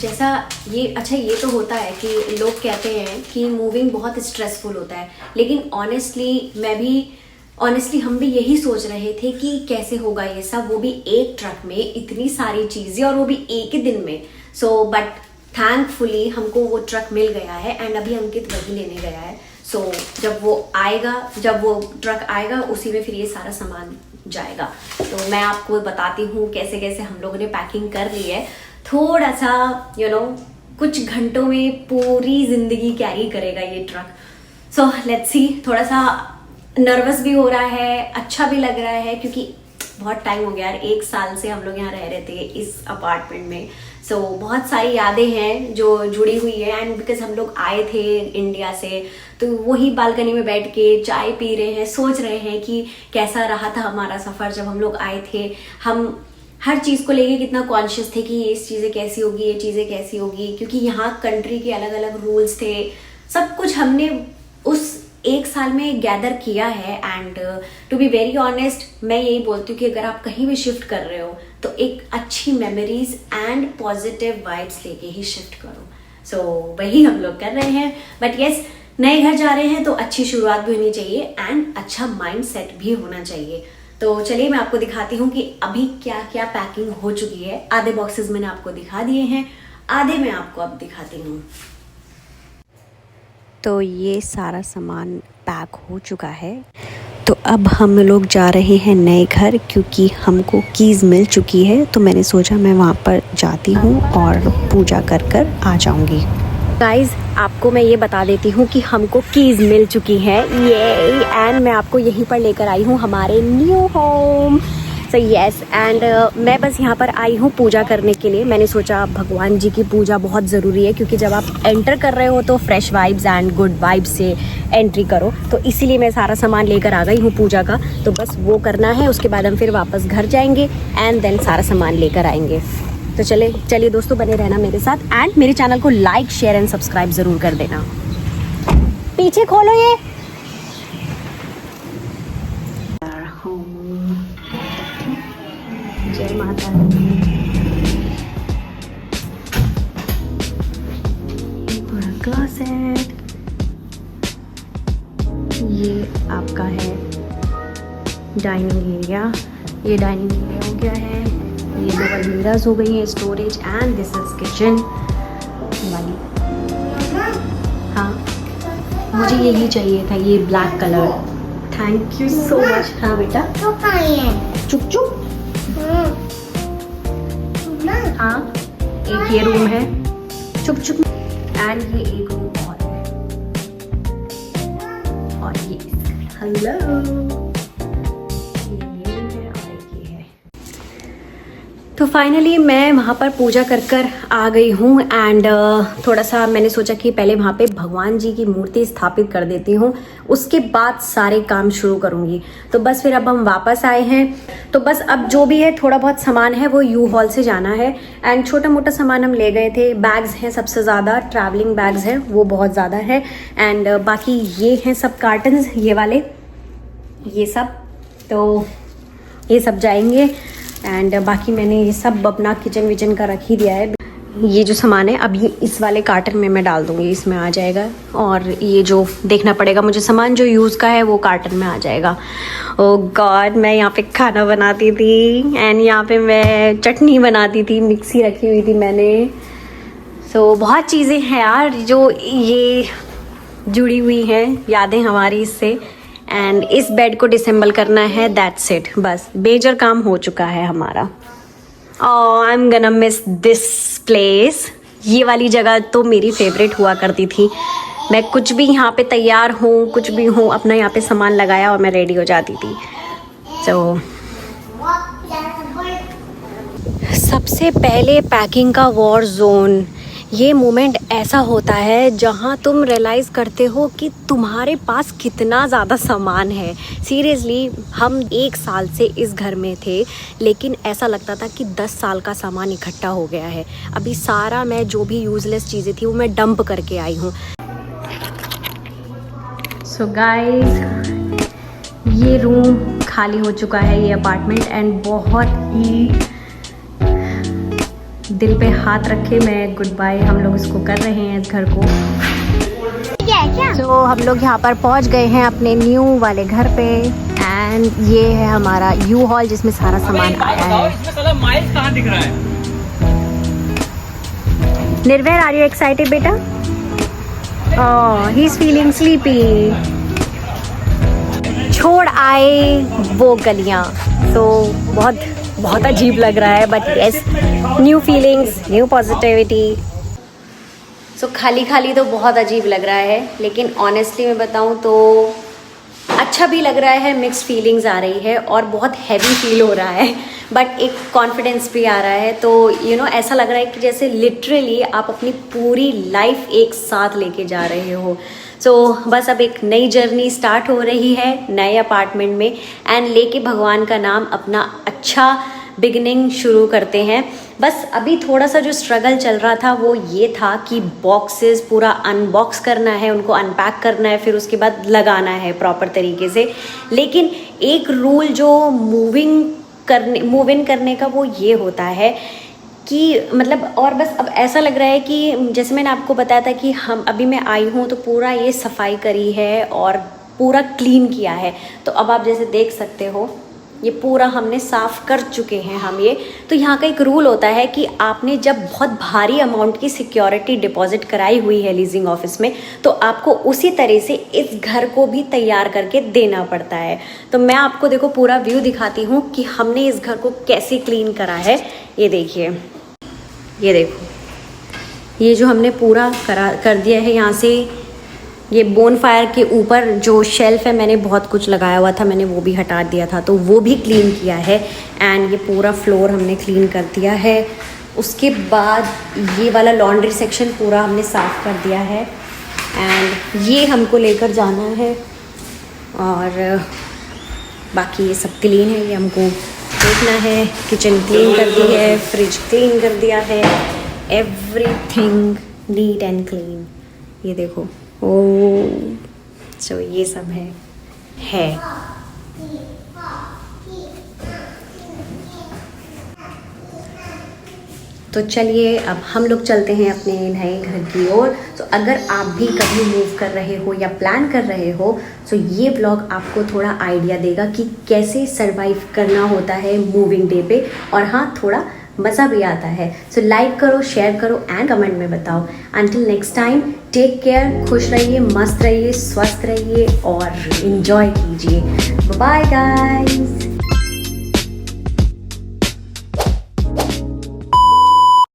जैसा ये अच्छा ये तो होता है कि लोग कहते हैं कि मूविंग बहुत स्ट्रेसफुल होता है, लेकिन ऑनेस्टली हम भी यही सोच रहे थे कि कैसे होगा ये सब, वो भी एक ट्रक में इतनी सारी चीज़ें और वो भी एक ही दिन में। सो बट थैंकफुली हमको वो ट्रक मिल गया है एंड अभी अंकित वही लेने गया है। सो जब वो ट्रक आएगा उसी में फिर ये सारा सामान जाएगा। तो मैं आपको बताती हूँ कैसे कैसे हम लोगों ने पैकिंग कर ली है। थोड़ा सा कुछ घंटों में पूरी जिंदगी कैरी करेगा ये ट्रक। सो लेट्स सी, थोड़ा सा नर्वस भी हो रहा है, अच्छा भी लग रहा है क्योंकि बहुत टाइम हो गया यार, 1 साल से हम लोग यहाँ रह रहे थे इस अपार्टमेंट में। सो बहुत सारी यादें हैं जो जुड़ी हुई है एंड बिकॉज हम लोग आए थे इंडिया से, तो वही बालकनी में बैठ के चाय पी रहे हैं, सोच रहे हैं कि कैसा रहा था हमारा सफ़र जब हम लोग आए थे। हम हर चीज़ को लेके कितना कॉन्शियस थे कि ये चीज़ें कैसी होगी, ये चीज़ें कैसी होगी, क्योंकि यहाँ कंट्री के अलग अलग रूल्स थे। सब कुछ हमने उस 1 साल में गैदर किया है and to be very honest मैं यही बोलती हूँ कि अगर आप कहीं भी शिफ्ट कर रहे हो तो एक अच्छी मेमोरीज एंड पॉजिटिव वाइब्स लेके ही शिफ्ट करो। सो वही हम लोग कर रहे हैं। बट यस, नए घर जा रहे हैं तो अच्छी शुरुआत भी होनी चाहिए एंड अच्छा माइंड सेट भी होना चाहिए। तो चलिए मैं आपको दिखाती हूँ कि अभी क्या क्या पैकिंग हो चुकी है। आधे बॉक्सेस मैंने आपको दिखा दिए हैं, आधे मैं आपको अब दिखाती हूँ। तो ये सारा सामान पैक हो चुका है। तो अब हम लोग जा रहे हैं नए घर क्योंकि हमको कीज़ मिल चुकी है। तो मैंने सोचा मैं वहाँ पर जाती हूँ और पूजा कर आ जाऊँगी। गाइज़ आपको मैं ये बता देती हूँ कि हमको कीज़ मिल चुकी हैं ये, एंड मैं आपको यहीं पर लेकर आई हूँ हमारे new home. So yes, and मैं बस यहाँ पर आई हूँ पूजा करने के लिए। मैंने सोचा भगवान जी की पूजा बहुत ज़रूरी है क्योंकि जब आप एंटर कर रहे हो तो fresh vibes and good vibes से एंट्री करो। तो इसीलिए मैं सारा सामान लेकर आ गई हूँ पूजा का। तो बस वो करना है, उसके बाद हम फिर वापस घर जाएंगे एंड देन सारा सामान लेकर आएंगे। तो चलिए दोस्तों, बने रहना मेरे साथ एंड मेरे चैनल को लाइक शेयर एंड सब्सक्राइब ज़रूर कर देना। पीछे खोलो ये। जय माता दी। क्लोसेट ये आपका है डाइनिंग एरिया। ये डाइनिंग एरिया हो गया है। ये दो अलमीराज हो गई है, storage, and this is kitchen वाली। हाँ मुझे यही चाहिए था, ये black colour. Thank you so much. हाँ बेटा चुप चुप। हाँ एक ये रूम है, चुप चुप, एंड ये एक रूम और है, और ये हेलो तो फाइनली मैं वहाँ पर पूजा कर आ गई हूँ एंड थोड़ा सा मैंने सोचा कि पहले वहाँ पे भगवान जी की मूर्ति स्थापित कर देती हूँ, उसके बाद सारे काम शुरू करूँगी। तो बस फिर अब हम वापस आए हैं, तो बस अब जो भी है थोड़ा बहुत सामान है वो यू हॉल से जाना है एंड छोटा मोटा सामान हम ले गए थे। बैग्स हैं सबसे ज़्यादा, ट्रैवलिंग बैग्स हैं वो बहुत ज़्यादा है एंड बाकी ये हैं सब कार्टन्स, ये वाले, ये सब, तो ये सब जाएंगे एंड बाकी मैंने ये सब अपना किचन विचन का रख ही दिया है। ये जो सामान है अब ये इस वाले कार्टन में मैं डाल दूँगी, इसमें आ जाएगा, और ये जो देखना पड़ेगा मुझे सामान जो यूज़ का है वो कार्टन में आ जाएगा। ओह गॉड, मैं यहाँ पे खाना बनाती थी एंड यहाँ पे मैं चटनी बनाती थी, मिक्सी रखी हुई थी मैंने। सो बहुत चीज़ें हैं यार जो ये जुड़ी हुई हैं, यादें हमारी इससे। एंड इस बेड को डिसेंबल करना है, दैट्स इट, बस मेजर काम हो चुका है हमारा। आई एम गना मिस दिस प्लेस। ये वाली जगह तो मेरी फेवरेट हुआ करती थी। मैं कुछ भी यहाँ पे तैयार हूँ, कुछ भी हूँ, अपना यहाँ पे सामान लगाया और मैं रेडी हो जाती थी। तो सबसे पहले पैकिंग का वॉर जोन, ये मोमेंट ऐसा होता है जहाँ तुम रियलाइज़ करते हो कि तुम्हारे पास कितना ज़्यादा सामान है। सीरियसली हम 1 साल से इस घर में थे लेकिन ऐसा लगता था कि 10 साल का सामान इकट्ठा हो गया है। अभी सारा मैं जो भी यूज़लेस चीज़ें थी वो मैं डंप करके आई हूँ। सो गाइस ये रूम खाली हो चुका है, ये अपार्टमेंट, एंड बहुत ही दिल पे हाथ रखे मैं गुड बाय हम लोग इसको कर रहे हैं इस घर को। तो हम लोग यहाँ पर पहुँच गए हैं अपने न्यू वाले घर पे एंड ये है हमारा यू हॉल जिसमें सारा सामान आया है। कहाँ दिख रहा है? निर्भय, आर यू एक्साइटेड बेटा? ओह, ही इज फीलिंग स्लीपी। छोड़ आए वो गलियाँ, तो बहुत अजीब लग रहा है but yes, new feelings, new positivity. So खाली खाली तो बहुत अजीब लग रहा है, लेकिन ऑनेस्टली मैं बताऊं तो अच्छा भी लग रहा है, मिक्स्ड फीलिंग्स आ रही है और बहुत हैवी फील हो रहा है बट एक कॉन्फिडेंस भी आ रहा है। तो ऐसा लग रहा है कि जैसे लिटरली आप अपनी पूरी लाइफ एक साथ लेके जा रहे हो। सो बस अब एक नई जर्नी स्टार्ट हो रही है नए अपार्टमेंट में एंड लेके भगवान का नाम अपना अच्छा बिगनिंग शुरू करते हैं। बस अभी थोड़ा सा जो स्ट्रगल चल रहा था वो ये था कि बॉक्सेस पूरा अनबॉक्स करना है, उनको अनपैक करना है, फिर उसके बाद लगाना है प्रॉपर तरीके से। लेकिन एक रूल जो मूव इन करने का वो ये होता है कि मतलब, और बस अब ऐसा लग रहा है कि जैसे मैंने आपको बताया था कि हम अभी मैं आई हूँ तो पूरा ये सफाई करी है और पूरा क्लीन किया है। तो अब आप जैसे देख सकते हो ये पूरा हमने साफ़ कर चुके हैं हम ये। तो यहाँ का एक रूल होता है कि आपने जब बहुत भारी अमाउंट की सिक्योरिटी डिपॉजिट कराई हुई है लीजिंग ऑफिस में, तो आपको उसी तरह से इस घर को भी तैयार करके देना पड़ता है। तो मैं आपको देखो पूरा व्यू दिखाती हूँ कि हमने इस घर को कैसे क्लीन करा है। ये देखिए, ये देखो, ये जो हमने पूरा कर दिया है। यहाँ से ये बोन फायर के ऊपर जो शेल्फ है मैंने बहुत कुछ लगाया हुआ था, मैंने वो भी हटा दिया था, तो वो भी क्लीन किया है एंड ये पूरा फ्लोर हमने क्लीन कर दिया है। उसके बाद ये वाला लॉन्ड्री सेक्शन पूरा हमने साफ़ कर दिया है एंड ये हमको लेकर जाना है और बाकी ये सब क्लीन है, ये हमको देखना है। किचन क्लीन कर दी है, फ्रिज क्लीन कर दिया है, एवरीथिंग नीट एंड क्लीन। ये देखो, सो ये सब है। तो चलिए अब हम लोग चलते हैं अपने नए घर की ओर। तो अगर आप भी कभी मूव कर रहे हो या प्लान कर रहे हो तो ये व्लॉग आपको थोड़ा आइडिया देगा कि कैसे सरवाइव करना होता है मूविंग डे पे, और हाँ थोड़ा मज़ा भी आता है। सो लाइक करो, शेयर करो एंड कमेंट में बताओ। Until next time, take care, खुश रहिए, मस्त रहिए, स्वस्थ रहिए और इन्जॉय कीजिए। Bye guys.